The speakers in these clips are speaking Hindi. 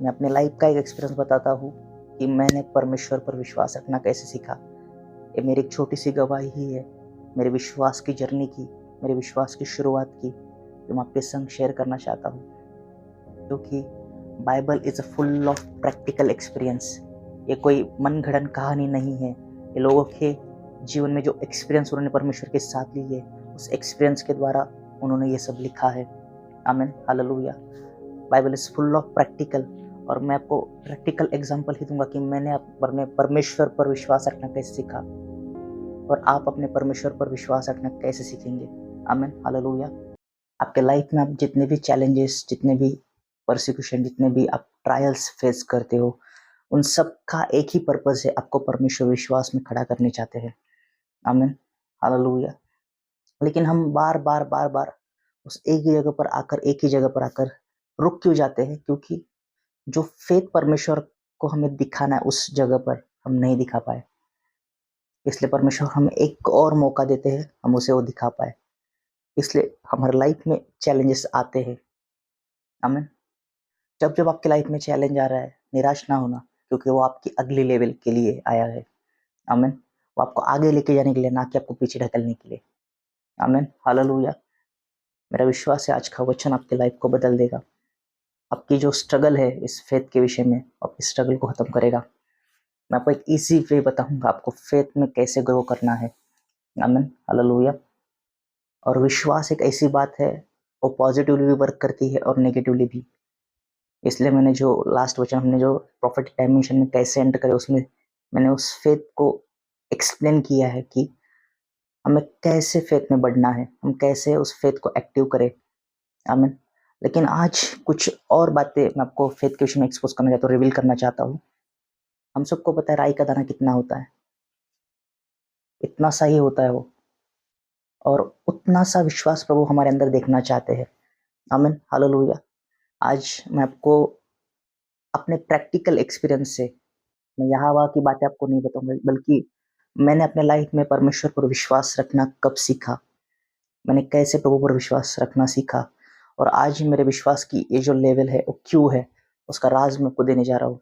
मैं अपने लाइफ का एक एक्सपीरियंस बताता हूँ कि मैंने परमेश्वर पर विश्वास रखना कैसे सीखा। ये मेरी एक छोटी सी गवाही ही है मेरे विश्वास की जर्नी की, मेरे विश्वास की शुरुआत की, जो मैं आपके संग शेयर करना चाहता हूँ, क्योंकि Bible is a full of practical experience. ये कोई मन घड़न कहानी नहीं है। ये लोगों के जीवन में जो एक्सपीरियंस उन्होंने परमेश्वर के साथ लिए, उस एक्सपीरियंस के द्वारा उन्होंने ये सब लिखा है। आमीन, hallelujah. Bible is full of practical, और मैं आपको प्रैक्टिकल एग्जांपल ही दूंगा कि मैंने अपने परमेश्वर पर विश्वास रखना कैसे सीखा, और आप अपने परमेश्वर पर विश्वास रखना कैसे सीखेंगे। आमीन, हालेलुया। आपके लाइफ में आप जितने भी चैलेंजेस, जितने भी परसिक्यूशन, जितने भी आप ट्रायल्स फेस करते हो, उन सब का एक ही पर्पस है, आपको परमेश्वर विश्वास में खड़ा करने चाहते हैं। आमीन, हालेलुया। लेकिन हम बार बार बार बार उस एक ही जगह पर आकर रुक क्यों जाते हैं? क्योंकि जो फेथ परमेश्वर को हमें दिखाना है, उस जगह पर हम नहीं दिखा पाए। इसलिए परमेश्वर हमें एक और मौका देते हैं, हम उसे वो दिखा पाए। इसलिए हमारे लाइफ में चैलेंजेस आते हैं। आमीन। जब जब आपके लाइफ में चैलेंज आ रहा है, निराश ना होना, क्योंकि वो आपकी अगली लेवल के लिए आया है। आमीन। वो आपको आगे लेके जाने के लिए, ना कि आपको पीछे ढकेलने के लिए। आमीन, हालेलुया। मेरा विश्वास है आज का वचन आपकी लाइफ को बदल देगा। आपकी जो स्ट्रगल है इस फेथ के विषय में, आपकी स्ट्रगल को खत्म करेगा। मैं आपको एक इजी वे बताऊंगा आपको फेथ में कैसे ग्रो करना है। आमीन, हालेलुया। और विश्वास एक ऐसी बात है, वो पॉजिटिवली भी वर्क करती है और नेगेटिवली भी। इसलिए मैंने जो लास्ट वचन हमने जो प्रॉफिट डायमेंशन में कैसे एंटर करे, उसमें मैंने उस फेथ को एक्सप्लेन किया है कि हमें कैसे फेथ में बढ़ना है, हम कैसे उस फेथ को एक्टिव करें। आमीन। लेकिन आज कुछ और बातें मैं आपको फेथ के विषय में एक्सपोज करना चाहता हूँ, रिवील करना चाहता हूँ। हम सबको पता है राई का दाना कितना होता है, इतना सा ही होता है वो, और उतना सा विश्वास प्रभु हमारे अंदर देखना चाहते हैं। आमीन, हालेलुया। आज मैं आपको अपने प्रैक्टिकल एक्सपीरियंस से, मैं यहाँ वहाँ की बातें आपको नहीं बताऊंगा, बल्कि मैंने अपने लाइफ में परमेश्वर पर विश्वास रखना कब सीखा, मैंने कैसे प्रभु पर विश्वास रखना सीखा, और आज मेरे विश्वास की ये जो लेवल है वो क्यों है, उसका राज मैं आपको देने जा रहा हूँ।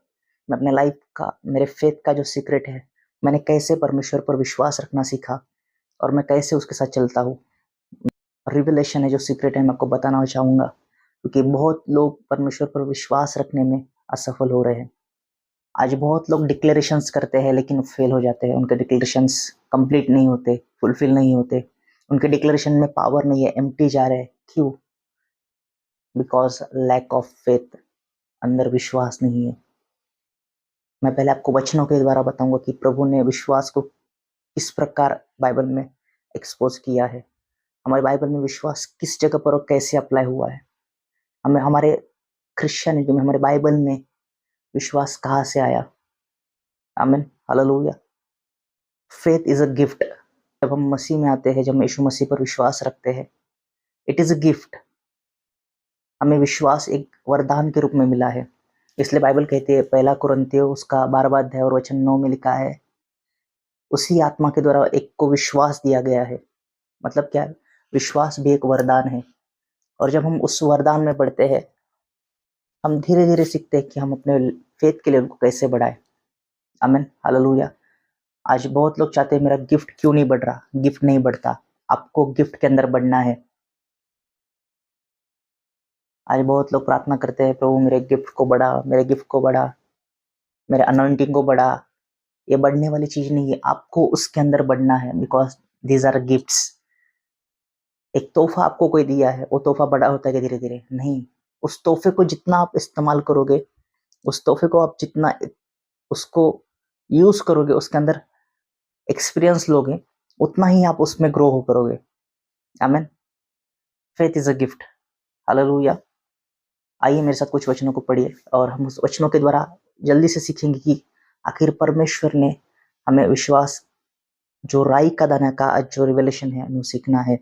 मैं अपने लाइफ का, मेरे फेथ का जो सीक्रेट है, मैंने कैसे परमेश्वर पर विश्वास रखना सीखा, और मैं कैसे उसके साथ चलता हूँ। रिविलेशन है, जो सीक्रेट है, मैं आपको बताना चाहूँगा, क्योंकि बहुत लोग परमेश्वर पर विश्वास रखने में असफल हो रहे हैं। आज बहुत लोग डिक्लेरेशंस करते हैं लेकिन फेल हो जाते हैं, उनके डिक्लेरेशंस कंप्लीट नहीं होते, फुलफिल नहीं होते, उनके डिक्लेरेशन में पावर नहीं है, एम्प्टी जा रहे हैं। क्यों? बिकॉज लैक ऑफ फेथ, अंदर विश्वास नहीं है। मैं पहले आपको वचनों के द्वारा बताऊंगा कि प्रभु ने विश्वास को किस प्रकार बाइबल में एक्सपोज किया है, हमारे बाइबल में विश्वास किस जगह पर और कैसे अप्लाई हुआ है, हमें हमारे क्रिश्चियनिटी में, हमारे बाइबल में विश्वास कहाँ से आया। आमीन, hallelujah. Faith is a gift. जब हम मसीह में आते हैं, जब हम यीशु मसीह पर विश्वास रखते हैं, इट इज अ गिफ्ट। हमें विश्वास एक वरदान के रूप में मिला है। इसलिए बाइबल कहती है, पहला कुरिन्थियों उसका 12वां अध्याय और वचन 9 में लिखा है, उसी आत्मा के द्वारा एक को विश्वास दिया गया है। मतलब क्या है? विश्वास भी एक वरदान है, और जब हम उस वरदान में बढ़ते हैं, हम धीरे धीरे सीखते हैं कि हम अपने फेथ के लिए उनको कैसे बढ़ाएं। आमीन, हालेलुया। आज बहुत लोग चाहते हैं मेरा गिफ्ट क्यों नहीं बढ़ रहा। गिफ्ट नहीं बढ़ता, आपको गिफ्ट के अंदर बढ़ना है। आज बहुत लोग प्रार्थना करते हैं, प्रभु मेरे गिफ्ट को बढ़ा, मेरे गिफ्ट को बढ़ा, मेरे अनॉइंटिंग को बढ़ा। ये बढ़ने वाली चीज नहीं है, आपको उसके अंदर बढ़ना है, बिकॉज दीज आर गिफ्ट्स। एक तोहफा आपको कोई दिया है, वो तोहफा बड़ा होता है कि धीरे धीरे नहीं। उस तोहफे को जितना आप इस्तेमाल करोगे, उस तोहफे को आप जितना उसको यूज करोगे, उसके अंदर एक्सपीरियंस लोगे, उतना ही आप उसमें ग्रो हो करोगे। आमीन। Faith is a gift. Hallelujah. आइए मेरे साथ कुछ वचनों को पढ़िए, और हम उस वचनों के द्वारा जल्दी से सीखेंगे कि आखिर परमेश्वर ने हमें विश्वास, जो राई का दाना का आज जो रिवेलेशन है, हमें सीखना है।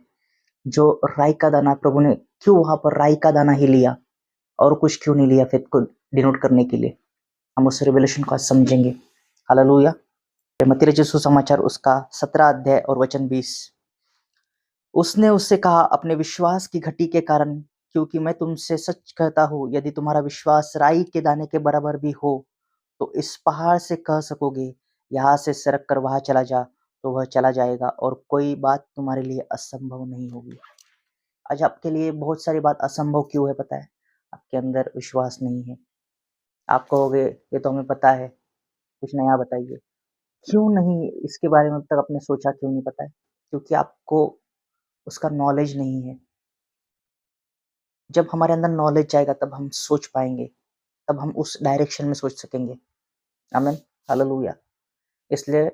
जो राई का दाना, प्रभु ने क्यों वहां पर राई का दाना ही लिया और कुछ क्यों नहीं लिया फेथ को डिनोट करने के लिए, हम उस रिवेलेशन को आज समझेंगे। हालेलुया। मत्ती रचित सुसमाचार उसका 17 अध्याय और वचन 20। उसने उससे कहा, अपने विश्वास की घटी के कारण क्योंकि मैं तुमसे सच कहता हूँ, यदि तुम्हारा विश्वास राई के दाने के बराबर भी हो, तो इस पहाड़ से कह सकोगे, यहाँ से सरक कर वहाँ चला जा, तो वह चला जाएगा और कोई बात तुम्हारे लिए असंभव नहीं होगी। आज आपके लिए बहुत सारी बात असंभव क्यों है पता है? आपके अंदर विश्वास नहीं है। आप कहोगे ये तो हमें पता है, कुछ नया बताइए। क्यों नहीं इसके बारे में अब तक आपने सोचा क्यों नहीं पता है? क्योंकि आपको उसका नॉलेज नहीं है। जब हमारे अंदर नॉलेज जाएगा तब हम सोच पाएँगे, तब हम उस डायरेक्शन में सोच सकेंगे। आमीन, हालेलुया। इसलिए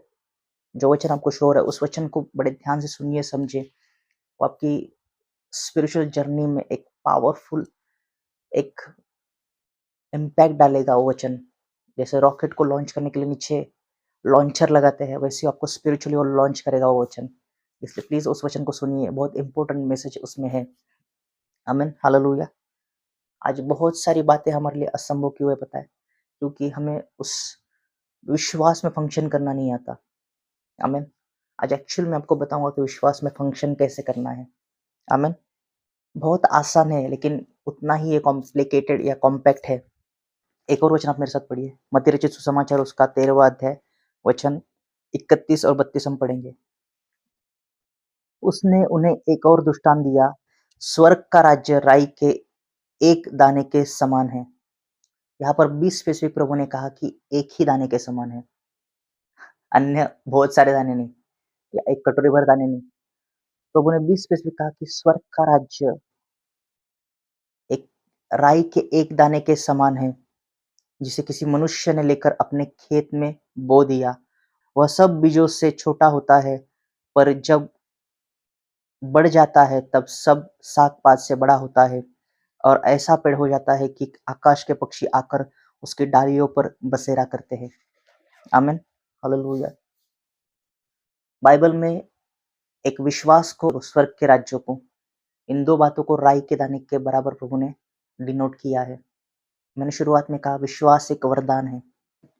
जो वचन आपको शो हो रहा है उस वचन को बड़े ध्यान से सुनिए, समझिए। वो आपकी स्पिरिचुअल जर्नी में एक पावरफुल एक इम्पैक्ट डालेगा वो वचन। जैसे रॉकेट को लॉन्च करने के लिए नीचे लॉन्चर लगाते हैं, वैसे ही आपको स्पिरिचुअली वो लॉन्च करेगा वो वचन। इसलिए प्लीज़ उस वचन को सुनिए, बहुत इम्पोर्टेंट मैसेज उसमें है। आमीन, हालेलुया। आज बहुत सारी बातें हमारे लिए असंभव क्यों है पता है? क्योंकि हमें उस विश्वास में फंक्शन करना नहीं आता। आमीन। आज एक्चुअल में आपको बताऊँगा कि विश्वास में फंक्शन कैसे करना है। आमीन। बहुत आसान है लेकिन उतना ही ये कॉम्प्लिकेटेड या कॉम्पैक्ट है। एक और वचन आप मेरे साथ पढ़िए, मत्ती रचित सुसमाचार उसका 13वां अध्याय वचन 31 और 32 हम पढ़ेंगे। उसने उन्हें एक और दृष्टांत दिया, स्वर्ग का राज्य राई के एक दाने के समान है। यहाँ पर 20 स्पेसिफिक प्रभु ने कहा कि एक ही दाने के समान है, अन्य बहुत सारे दाने नहीं या एक कटोरी भर दाने नहीं। प्रभु ने 20 स्पेसिफिक कहा कि स्वर्ग का राज्य एक राई के एक दाने के समान है, जिसे किसी मनुष्य ने लेकर अपने खेत में बो दिया। वह सब बीजों से छोटा होता है, पर जब बढ़ जाता है तब सब साग-पात से बड़ा होता है और ऐसा पेड़ हो जाता है कि आकाश के पक्षी आकर उसकी डालियों पर बसेरा करते हैं। आमीन, हालेलुया। बाइबल में एक विश्वास को और स्वर्ग के राज्यों को, इन 2 बातों को राई के दाने के बराबर प्रभु ने डिनोट किया है। मैंने शुरुआत में कहा विश्वास एक वरदान है।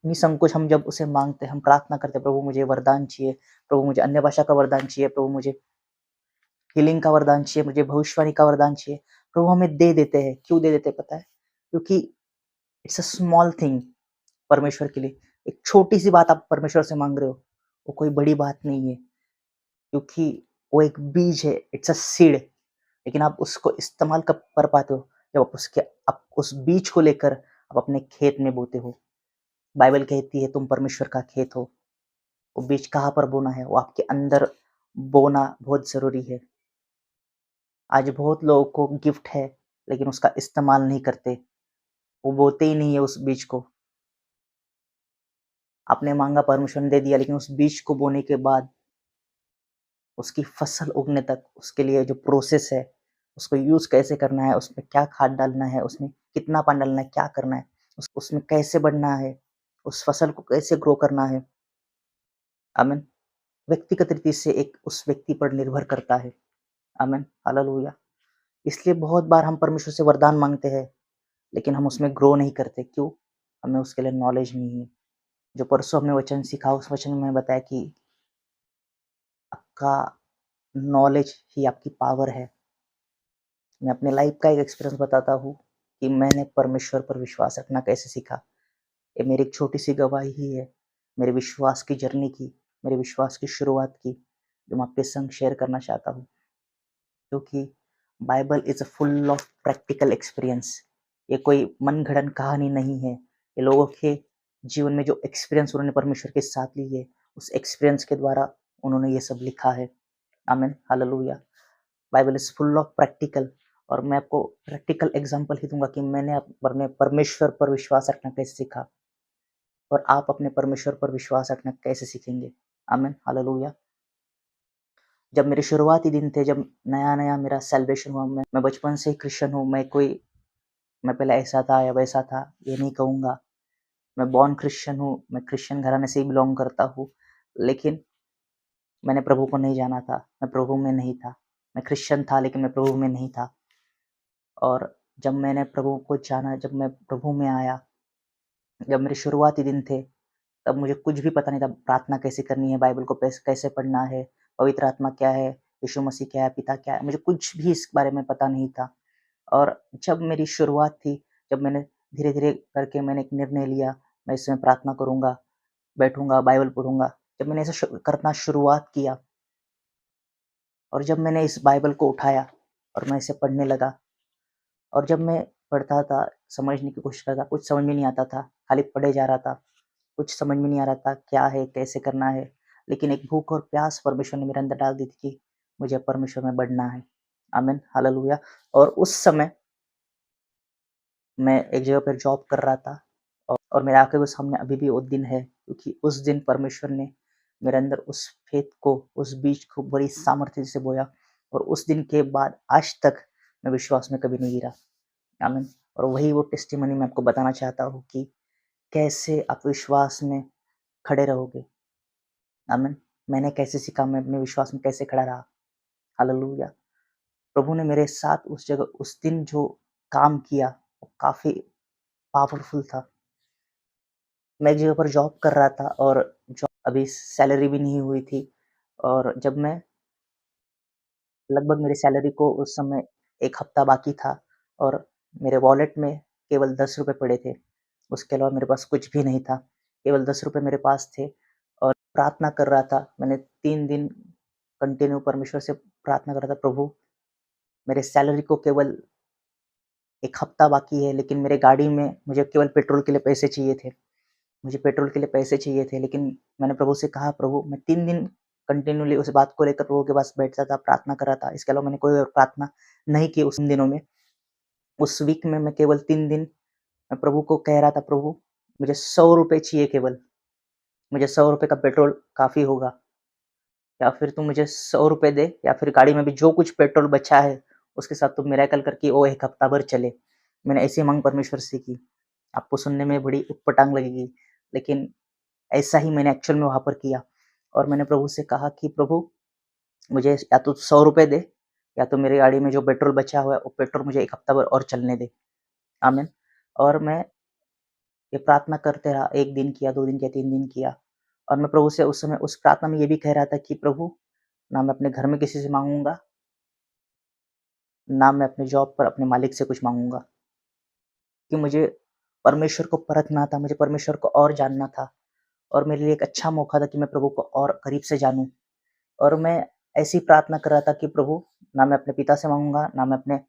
निसंकोच हम जब उसे माँगते हैं, हम प्रार्थना करते हैं, प्रभु मुझे वरदान चाहिए, प्रभु मुझे अन्य भाषा का वरदान चाहिए, प्रभु मुझे हीलिंग का वरदान चाहिए, मुझे भविष्यवाणी का वरदान चाहिए। प्रभु हमें दे देते हैं। क्यों दे देते हैं पता है? क्योंकि इट्स अ स्मॉल थिंग परमेश्वर के लिए। एक छोटी-सी बात आप परमेश्वर से माँग रहे हो, वो कोई बड़ी बात नहीं है, क्योंकि वो एक बीज है, इट्स अ सीड। लेकिन आप उसको इस्तेमाल कब कर पाते हो? जब आप उस बीज को लेकर आप अपने खेत में बोते हो। बाइबल कहती है तुम परमेश्वर का खेत हो। वो बीज कहाँ पर बोना है? वो आपके अंदर बोना बहुत ज़रूरी है। आज बहुत लोगों को गिफ्ट है, लेकिन उसका इस्तेमाल नहीं करते। वो बोते ही नहीं है उस बीज को। आपने माँगा, परमेश्वर ने दे दिया, लेकिन उस बीज को बोने के बाद उसकी फसल उगने तक उसके लिए जो प्रोसेस है, उसको यूज़ कैसे करना है, उसमें क्या खाद डालना है, उसमें कितना पानी डालना है, क्या करना है, उसमें कैसे बढ़ना है, उस फसल को कैसे ग्रो करना है। आमीन। व्यक्तिगत रीति से एक उस व्यक्ति पर निर्भर करता है। आमीन, हालेलुया। इसलिए बहुत बार हम परमेश्वर से वरदान माँगते हैं, लेकिन हम उसमें ग्रो नहीं करते। क्यों? हमें उसके लिए नॉलेज नहीं है। जो परसों हमने वचन सीखा, उस वचन में बताया कि आपका नॉलेज ही आपकी पावर है। मैं अपने लाइफ का एक एक्सपीरियंस बताता हूँ कि मैंने परमेश्वर पर विश्वास रखना कैसे सीखा। ये मेरी एक छोटी-सी गवाही ही है, मेरे विश्वास की जर्नी की, मेरे विश्वास की शुरुआत की, जो मैं आपके संग शेयर करना चाहता हूँ। क्योंकि Bible is full of practical experience. ये कोई मनगढ़ंत कहानी नहीं है। ये लोगों के जीवन में जो एक्सपीरियंस उन्होंने परमेश्वर के साथ ली है, उस एक्सपीरियंस के द्वारा उन्होंने ये सब लिखा है। आमीन, hallelujah. Bible is full of practical, और मैं आपको प्रैक्टिकल एग्ज़ाम्पल ही दूँगा कि मैंने अपने परमेश्वर पर विश्वास रखना कैसे सीखा, और आप अपने परमेश्वर पर विश्वास रखना कैसे सीखेंगे। आमीन, हालेलुया। जब मेरे शुरुआती दिन थे, जब नया-नया मेरा सैल्वेशन हुआ, मैं बचपन से ही क्रिश्चियन हूँ। मैं पहले ऐसा था या वैसा था, ये नहीं कहूँगा। मैं बॉर्न क्रिश्चियन हूँ, मैं क्रिश्चियन घराने से ही बिलॉन्ग करता हूँ। लेकिन मैंने प्रभु को नहीं जाना था, मैं प्रभु में नहीं था। मैं क्रिश्चियन था लेकिन मैं प्रभु में नहीं था। और जब मैंने प्रभु को जाना, जब मैं प्रभु में आया, जब मेरे शुरुआती दिन थे, तब मुझे कुछ भी पता नहीं था प्रार्थना कैसे करनी है, बाइबल को कैसे पढ़ना है, पवित्र आत्मा क्या है, यीशु मसीह क्या है, पिता क्या है, मुझे कुछ भी इस बारे में पता नहीं था। और जब मेरी शुरुआत थी, जब मैंने धीरे-धीरे करके मैंने एक निर्णय लिया, मैं इसमें प्रार्थना करूँगा, बैठूँगा, बाइबल पढ़ूँगा। जब मैंने ऐसा करना शुरुआत किया और जब मैंने इस बाइबल को उठाया और मैं इसे पढ़ने लगा और जब मैं पढ़ता था, समझने की कोशिश करता, कुछ समझ में नहीं आता था, खाली पढ़े जा रहा था। कुछ समझ में नहीं आ रहा था, क्या है, कैसे करना है? लेकिन एक भूख और प्यास परमेश्वर ने मेरे अंदर डाल दी थी कि मुझे परमेश्वर में बढ़ना है। आमीन, हालेलुया। और उस समय मैं एक जगह पर जॉब कर रहा था और मेरे आँखों के सामने अभी भी वो दिन है, क्योंकि उस दिन परमेश्वर ने मेरे अंदर उस फेथ को, उस बीज को बड़ी सामर्थ्य से बोया और उस दिन के बाद आज तक मैं विश्वास में कभी नहीं गिरा। आमीन। और वही वो टेस्टिमनी मैं आपको बताना चाहता हूँ कि कैसे आप विश्वास में खड़े रहोगे। आमीन। मैंने कैसे सीखा, मैं अपने विश्वास में कैसे खड़ा रहा। हालेलुया। प्रभु ने मेरे साथ उस जगह उस दिन जो काम किया वो काफ़ी पावरफुल था। मैं एक जगह पर जॉब कर रहा था और जॉब अभी सैलरी भी नहीं हुई थी और जब मैं लगभग मेरी सैलरी को उस समय 1 हफ्ता बाकी था और मेरे वॉलेट में केवल ₹10 पड़े थे। उसके अलावा मेरे पास कुछ भी नहीं था। केवल ₹10 मेरे पास थे और प्रार्थना कर रहा था। मैंने 3 दिन कंटिन्यू परमेश्वर से प्रार्थना कर रहा था, प्रभु मेरे सैलरी को केवल 1 हफ्ता बाकी है, लेकिन मेरे गाड़ी में मुझे केवल पेट्रोल के लिए पैसे चाहिए थे। मुझे पेट्रोल के लिए पैसे चाहिए थे, लेकिन मैंने प्रभु से कहा, प्रभु मैं 3 दिन कंटिन्यूअली उस बात को लेकर प्रभु के पास बैठता था, प्रार्थना कर रहा था। इसके अलावा मैंने कोई और प्रार्थना नहीं की उस दिनों में। उस वीक में मैं केवल 3 दिन मैं प्रभु को कह रहा था, प्रभु मुझे ₹100 चाहिए केवल। मुझे ₹100 का पेट्रोल काफ़ी होगा, या फिर तुम मुझे ₹100 दे या फिर गाड़ी में भी जो कुछ पेट्रोल बचा है, उसके साथ तुम मिरेकल करके वो 1 हफ्ता भर चले। मैंने ऐसी माँग परमेश्वर से की। आपको सुनने में बड़ी ऊट-पटांग लगेगी, लेकिन ऐसा ही मैंने एक्चुअल में वहाँ पर किया और मैंने प्रभु से कहा कि प्रभु मुझे या तो ₹100 दे या तो मेरी गाड़ी में जो पेट्रोल बचा हुआ है वो पेट्रोल मुझे 1 हफ्ता भर और चलने दे। आमीन। और मैं ये प्रार्थना करते रहा, 1 दिन किया, 2 दिन किया, 3 दिन किया और मैं प्रभु से उस समय उस प्रार्थना में ये भी कह रहा था कि प्रभु ना मैं अपने घर में किसी से माँगूँगा, ना मैं अपने जॉब पर अपने मालिक से कुछ माँगूँगा, कि मुझे परमेश्वर को परखना था, मुझे परमेश्वर को और जानना था और मेरे लिए एक अच्छा मौका था कि मैं प्रभु को और करीब से जानूँ। और मैं ऐसी प्रार्थना कर रहा था कि प्रभु ना मैं अपने पिता से माँगूँगा, ना मैं अपने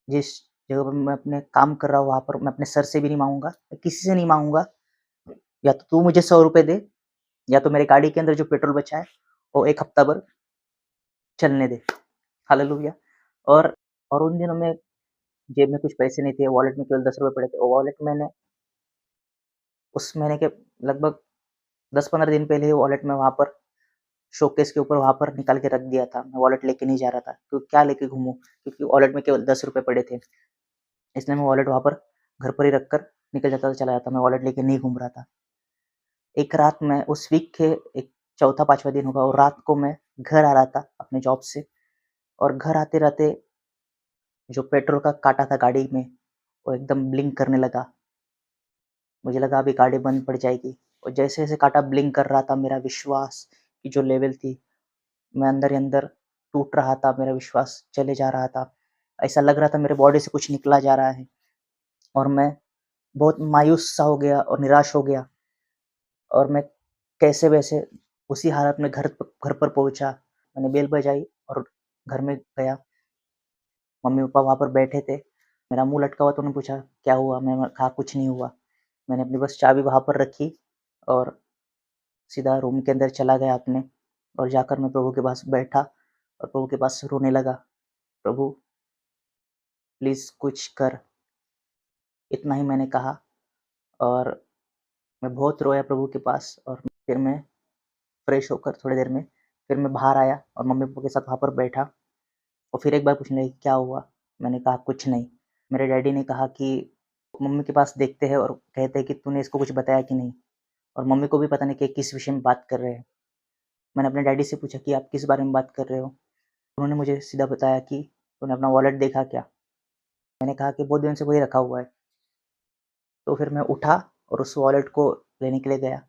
जिस जगह पर मैं अपने काम कर रहा हूँ वहाँ पर मैं अपने सर से भी नहीं माँगूँगा, मैं किसी से नहीं माँगूँगा। या तो तू मुझे ₹100 दे या तो मेरी गाड़ी के अंदर जो पेट्रोल बचा है वो 1 हफ्ता भर चलने दे। हालेलुया। और और उन दिनों में जेब में कुछ पैसे नहीं थे, वॉलेट में केवल ₹10 पड़े थे। वो वॉलेट मैंने उस महीने के लगभग 10-15 दिन पहले ही वॉलेट में वहाँ पर शोकेस के ऊपर वहाँ पर निकाल के रख दिया था। मैं वॉलेट लेके नहीं जा रहा था, तो क्या लेके घूमूँ? क्योंकि वॉलेट में केवल ₹10 पड़े थे। इसलिए मैं वॉलेट वहाँ पर घर पर ही रख कर निकल जाता था, चला जाता। मैं वॉलेट लेके नहीं घूम रहा था। एक रात मैं उस वीक के एक चौथा 5वाँ दिन होगा और रात को मैं घर आ रहा था अपने जॉब से और घर आते-रहते जो पेट्रोल का काँटा था गाड़ी में, वो एकदम ब्लिंक करने लगा। मुझे लगा अभी गाड़ी बंद पड़ जाएगी और जैसे-जैसे काँटा ब्लिंक कर रहा था, मेरा विश्वास की जो लेवल थी, मैं अंदर ही अंदर टूट रहा था, मेरा विश्वास चले जा रहा था। ऐसा लग रहा था मेरे बॉडी से कुछ निकला जा रहा है और मैं बहुत मायूस-सा हो गया और निराश हो गया और मैं कैसे-वैसे उसी हालत में घर पर पहुँचा। मैंने बेल बजाई और घर में गया। मम्मी-पापा वहाँ पर बैठे थे। मेरा मुँह लटका हुआ तो उन्होंने पूछा, "क्या हुआ?" मैंने कहा, "कुछ नहीं हुआ।" मैंने अपनी बस चाबी वहाँ पर रखी और सीधा रूम के अंदर चला गया अपने और जाकर मैं प्रभु के पास बैठा और प्रभु के पास रोने लगा। "प्रभु प्लीज़ कुछ कर।" इतना ही मैंने कहा और मैं बहुत रोया प्रभु के पास और फिर मैं फ्रेश होकर थोड़ी देर में फिर मैं बाहर आया और मम्मी-पापा के साथ वहाँ पर बैठा और फिर एक बार पूछने लगे, "क्या हुआ?" मैंने कहा, "कुछ नहीं।" मेरे डैडी ने कहा कि मम्मी के पास देखते हैं और कहते हैं कि तूने इसको कुछ बताया कि नहीं? और मम्मी को भी पता नहीं कि किस विषय में बात कर रहे हैं। मैंने अपने डैडी से पूछा कि आप किस बारे में बात कर रहे हो? उन्होंने मुझे सीधा बताया कि तूने अपना वॉलेट देखा क्या? मैंने कहा कि बहुत दिन से वही रखा हुआ है। तो फिर मैं उठा और उस वॉलेट को लेने के लिए गया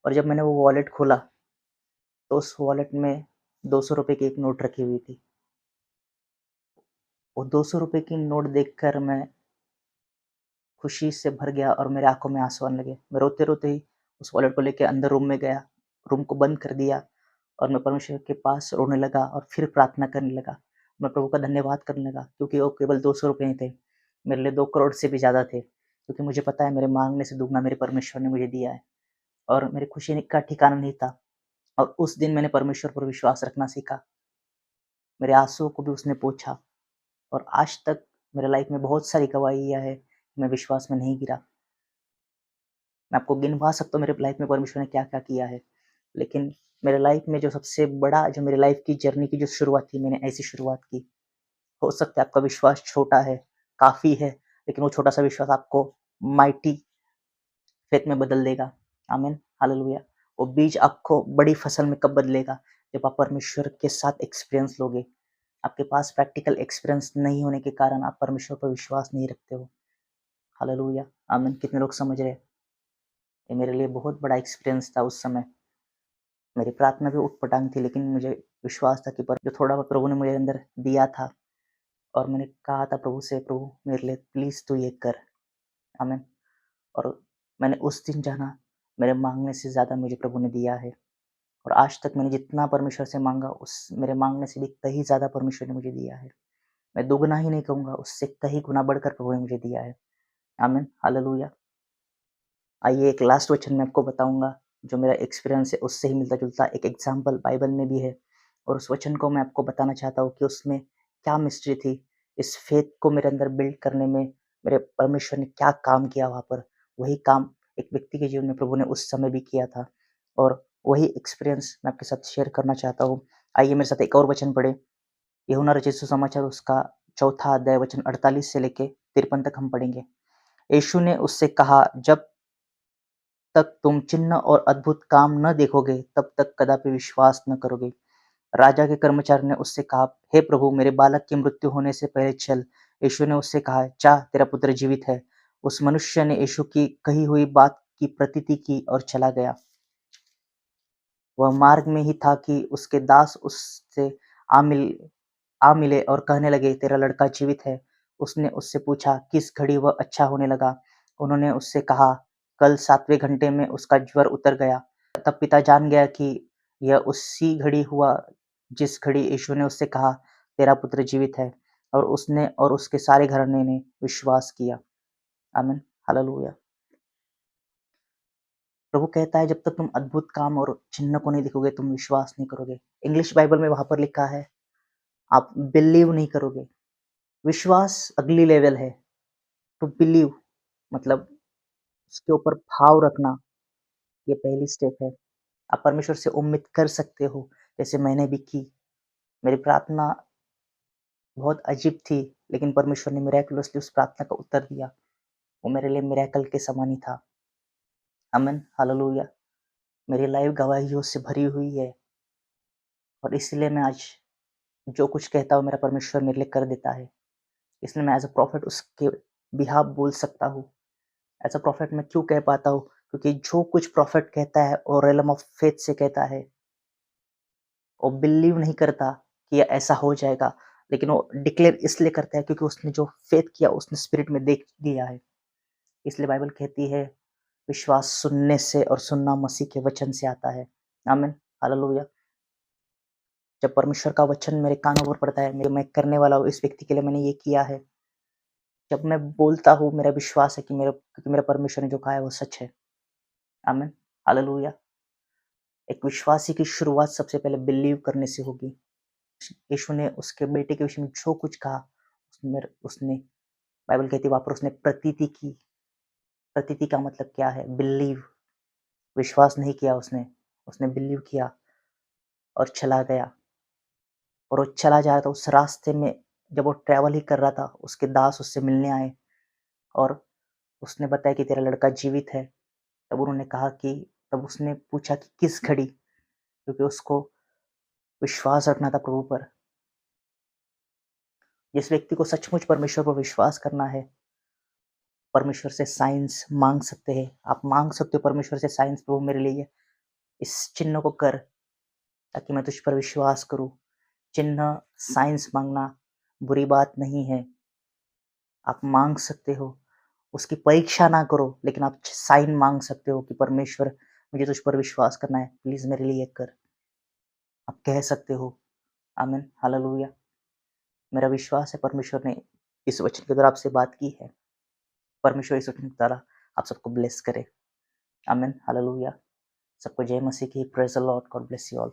और जब मैंने वो वॉलेट खोला, तो उस वॉलेट में ₹200 की एक नोट रखी हुई थी। वो 200 रुपए की नोट देखकर मैं खुशी से भर गया और मेरे आँखों में आँसू आने लगे। मैं रोते-रोते ही उस वॉलेट को लेके अंदर रूम में गया, रूम को बंद कर दिया और मैं परमेश्वर के पास रोने लगा और फिर प्रार्थना करने लगा। मैं प्रभु का धन्यवाद करने लगा क्योंकि वो केवल 200 रुपए ही थे। मेरे लिए 2 करोड़ से भी ज़्यादा थे, क्योंकि मुझे पता है मेरे माँगने से दुगना मेरे परमेश्वर ने मुझे दिया है और मेरी खुशी का ठिकाना नहीं था। और उस दिन मैंने परमेश्वर पर विश्वास रखना सीखा। मेरे आँसुओं को भी उसने पोंछा और आज तक मेरे लाइफ में बहुत सारी गवाहियाँ है, मैं विश्वास में नहीं गिरा। मैं आपको गिनवा सकता हूँ मेरे लाइफ में परमेश्वर ने क्या-क्या किया है। लेकिन मेरे लाइफ में जो सबसे बड़ा जो मेरी लाइफ की जर्नी की जो शुरुआत थी, मैंने ऐसी शुरुआत की। हो सकता है आपका विश्वास छोटा है, काफ़ी है, लेकिन वो छोटा-सा विश्वास आपको माइटी फेथ में बदल देगा। आमीन, हालेलुया। वो बीज आपको बड़ी फसल में कब बदलेगा? जब आप परमेश्वर के साथ एक्सपीरियंस लोगे। आपके पास प्रैक्टिकल एक्सपीरियंस नहीं होने के कारण आप परमेश्वर पर विश्वास नहीं रखते हो। हालेलुया, आमीन। कितने लोग समझ रहे हैं? ये मेरे लिए बहुत बड़ा एक्सपीरियंस था उस समय। मेरी प्रार्थना भी ऊट-पटांग थी, लेकिन मुझे विश्वास था कि पर जो थोड़ा बहुत प्रभु ने मुझे अंदर दिया था और मैंने कहा था प्रभु से, प्रभु मेरे लिए प्लीज़ तू ये कर। आमीन। और मैंने उस दिन जाना, मेरे माँगने से ज़्यादा मुझे प्रभु ने दिया है और आज तक मैंने जितना परमेश्वर से माँगा, उस मेरे माँगने से भी कहीं ज़्यादा परमेश्वर ने मुझे दिया है। मैं दोगुना ही नहीं कहूँगा, उससे कहीं गुना बढ़कर प्रभु ने मुझे दिया है। आमीन, हालेलुया। आइए एक लास्ट वचन मैं आपको बताऊँगा, जो मेरा एक्सपीरियंस है उससे ही मिलता-जुलता एक एग्ज़ाम्पल बाइबल में भी है और उस वचन को मैं आपको बताना चाहता हूँ कि उसमें क्या मिस्ट्री थी। इस फ़ेथ को मेरे अंदर बिल्ड करने में मेरे परमेश्वर ने क्या काम किया वहाँ पर। वही काम एक व्यक्ति के जीवन में प्रभु ने उस समय भी किया था और वही एक्सपीरियंस मैं आपके साथ शेयर करना चाहता हूँ। आइए मेरे साथ एक और वचन पढ़ें। यूहन्ना रचित सुसमाचार उसका 4 अध्याय वचन 48 से लेके 53 तक हम पढ़ेंगे। यीशु ने उससे कहा, जब तक तुम चिन्ह और अद्भुत काम न देखोगे, तब तक कदापि विश्वास न करोगे। राजा के कर्मचारी ने उससे कहा, हे प्रभु, मेरे बालक की मृत्यु होने से पहले चल। यीशु ने उससे कहा, जा, तेरा पुत्र जीवित है। उस मनुष्य ने यीशु की कही हुई बात की प्रतीति की और चला गया। वह मार्ग में ही था कि उसके दास उससे आ मिल आ मिले और कहने लगे, तेरा लड़का जीवित है। उसने उससे पूछा, किस घड़ी वह अच्छा होने लगा? उन्होंने उससे कहा, कल 7वें घंटे में उसका ज्वर उतर गया। तब पिता जान गया कि यह उसी घड़ी हुआ जिस घड़ी यीशु ने उससे कहा, तेरा पुत्र जीवित है। और उसने और उसके सारे घराने ने विश्वास किया। आमीन, हालेलुया। प्रभु कहता है, जब तक तुम अद्भुत काम और चिन्ह को नहीं देखोगे, तुम विश्वास नहीं करोगे। इंग्लिश बाइबल में वहाँ पर लिखा है, आप बिलीव नहीं करोगे। विश्वास अगली लेवल है। टू बिलीव मतलब उसके ऊपर भाव रखना, ये पहली स्टेप है। आप परमेश्वर से उम्मीद कर सकते हो, जैसे मैंने भी की। मेरी प्रार्थना बहुत अजीब थी, लेकिन परमेश्वर ने मिरेकलसली उस प्रार्थना का उत्तर दिया। वो मेरे लिए मिरेकल के समान ही था। आमीन, हालेलुया। मेरी लाइफ गवाहियों से भरी हुई है और इसलिए मैं आज जो कुछ कहता हूँ, मेरा परमेश्वर मेरे लिए कर देता है। इसलिए मैं एज़ अ प्रॉफिट उसके बिहाफ़ बोल सकता हूँ। एज़ अ प्रॉफिट मैं क्यों कह पाता हूँ? क्योंकि जो कुछ प्रॉफिट कहता है वो रियल्म ऑफ फेथ से कहता है। वो बिलीव नहीं करता कि ये ऐसा हो जाएगा, लेकिन वो डिक्लेयर इसलिए करता है क्योंकि उसने जो फेथ किया उसने स्पिरिट में देख लिया है। इसलिए बाइबल कहती है, विश्वास सुनने से और सुनना मसीह के वचन से आता है। आमीन, हालेलुया। जब परमेश्वर का वचन मेरे कानों पर पड़ता है, मैं करने वाला हूँ, इस व्यक्ति के लिए मैंने ये किया है। जब मैं बोलता हूँ, मेरा विश्वास है कि क्योंकि मेरा परमेश्वर ने जो कहा है वो सच है। आमीन, हालेलुया। एक विश्वासी की शुरुआत सबसे पहले बिलीव करने से होगी। यीशु ने उसके बेटे के विषय में जो कुछ कहा, उसने बाइबल कहती है वहाँ पर उसने प्रतीति की। प्रतीति का मतलब क्या है? बिलीव। विश्वास नहीं किया उसने बिलीव किया और चला गया। और वो चला जा रहा था, उस रास्ते में जब वो ट्रैवल ही कर रहा था, उसके दास उससे मिलने आए और उसने बताया कि तेरा लड़का जीवित है। तब उन्होंने कहा कि तब उसने पूछा कि किस घड़ी? क्योंकि उसको विश्वास रखना था प्रभु पर। जिस व्यक्ति को सचमुच परमेश्वर पर विश्वास करना है, परमेश्वर से साइंस माँग सकते हैं। आप माँग सकते हो परमेश्वर से साइंस, प्रभु मेरे लिए इस चिन्ह को कर ताकि मैं तुझ पर विश्वास करूँ। चिन्ह, साइंस माँगना बुरी बात नहीं है। आप मांग सकते हो, उसकी परीक्षा ना करो, लेकिन आप साइन मांग सकते हो कि परमेश्वर मुझे तुझ पर विश्वास करना है, प्लीज मेरे लिए कर। आप कह सकते हो। आमीन, हालेलुया। मेरा विश्वास है परमेश्वर ने इस वचन के द्वारा आपसे बात की है। परमेश्वर इस वचन के द्वारा आप सबको ब्लेस करे। आमीन, हालेलुया। सबको जय मसीह की। Praise the Lord. God bless you all.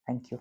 Thank you.